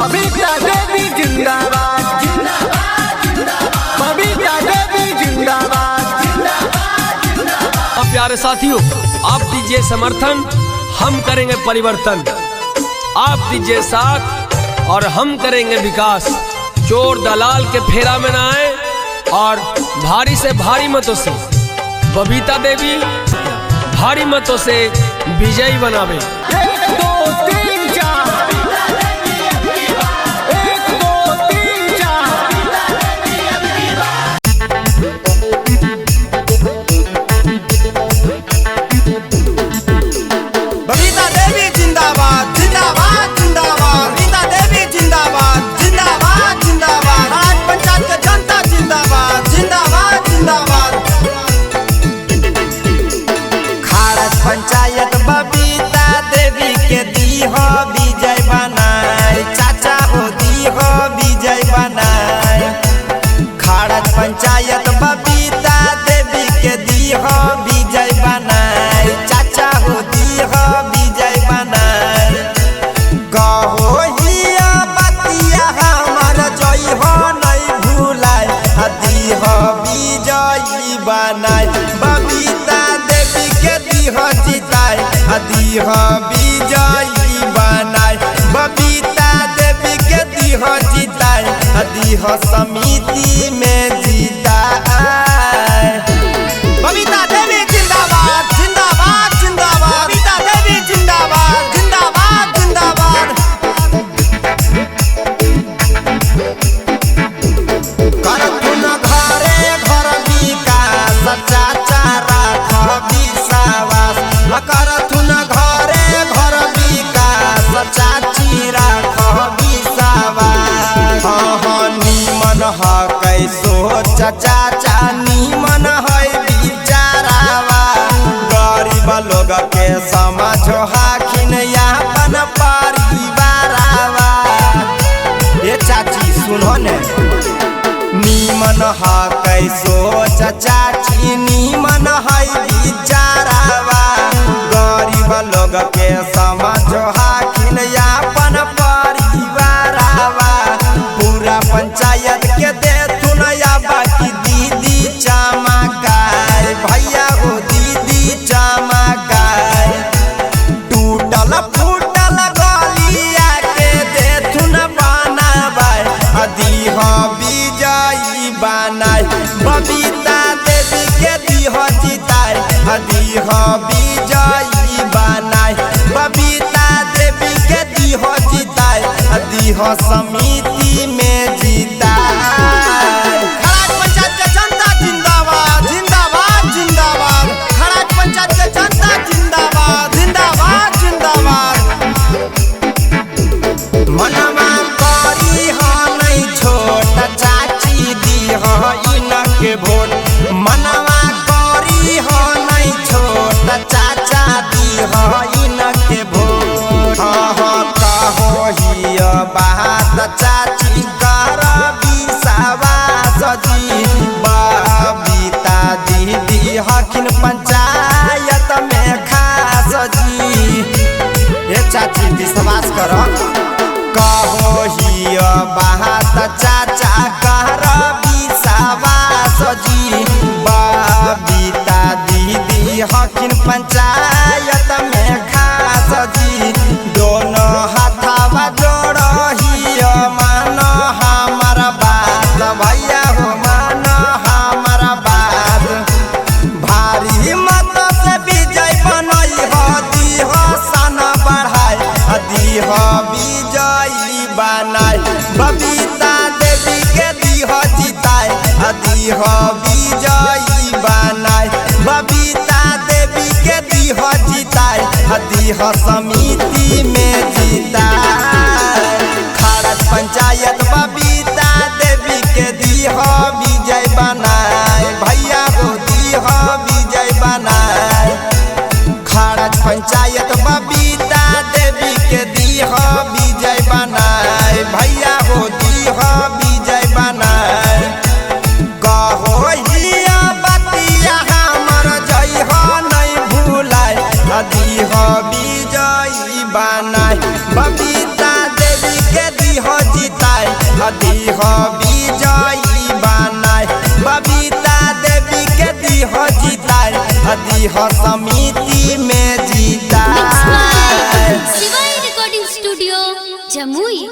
बबीता देवी जिंदाबाद जिंदाबाद जिंदाबाद। बबीता देवी जिंदाबाद जिंदाबाद जिंदाबाद। प्यारे साथियों, आप दीजिए समर्थन, हम करेंगे परिवर्तन। आप दीजिए साथ और हम करेंगे विकास। चोर दलाल के फेरा में न आए और भारी से भारी मतों से बबीता देवी भारी मतों से विजयी बनावे। पंचायत बबीता देवी के दी हो विजय बनाए, चाचा हो दी हो विजय बनाए। खारज पंचायत बबीता देवी के दी हो विजय बनाए, चाचा हो दी हो विजय बनाए। कहो हिया बतिया हमार जय हो नहीं भूलाए, दी हो विजयी बनाए। बबीता देवी के दी हो जिताए, दी हो विजयी बनाए। बबीता देवी के दी हो जिताए, दी हो समिति में जिताए। बबीता देवी जिंदाबाद जिंदाबाद जिंदाबाद। बबीता देवी जिंदाबाद जिंदाबाद जिंदाबाद। करथुन घरे घर विकास, चाचा राख विश्वास। करथुन घरे घर विकास, चाची राख विश्वास। निमन है कैसो चाचा निमन है बिचारावा। गरीब लोग के समझो हाखिन अपन परिवारावा। ये चाची सुनो ने, निमन है कैसो चाची निमन है बिचारावा। गरीब लोग के समझो हाखिन अपन परिवारावा। पूरा पंचायत के देथुन बाकी दीदी चमकाए, भैया हो दीदी चमकाए। टूटल फूटल गलिया के देथुन बनाए, दी हो विजयी बनाए। बबीता देवी के दी हो जिताए, दी हो विजयी बनाए। बबीता देवी के दी हो जिताए, दी हो समिति में जिताए। खराज पंचायत के जनता जिंदाबाद जिंदाबाद जिंदाबाद। खराज पंचायत के जनता जिंदाबाद जिंदाबाद जिंदाबाद। मनवा करी हो नहीं छोट, चाची दी हो इनके वोट। मनवा करी हो नहीं छोट, चाचा दी हो इनके वोट। कहो हिया बात चाची कर विश्वास जी। बबीता दीदी हखिन पंचायत में खास जी। ये चाची विश्वास कर। कहो हिया बात चाचा कर विश्वास जी। बबीता दीदी हखिन पंचायत में खास जी। दोनों हाथवा जोड़हिया मानो हमारा बात, भैया हो मानो हमारा बात। भारी मत से विजय बनई हो, दी हो सन बढ़ाए, दी हो विजयी बनाए। बबीता देवी के दी हो जिताए, दी हो विजयी बनाए। बबीता देवी के दी हो जिताए, दी हो समिति में जिताए। खारज पंचायत बबीता देवी के दी हो विजय बनाए, भैया हो दी हो विजय बनाए। खारज पंचायत बबीता देवी के दी हो विजय बनाए, भैया हो दी हो विजय बनाए। कहो हिया बतिया हमर जय हो नहीं भूलाए, दी हो विजयी बनाए। जिताए दीह विजयी बनाए बबीता देवी के दीह जिताए दीह समिति में जिताए। शिवाय रिकॉर्डिंग स्टूडियो जमुई।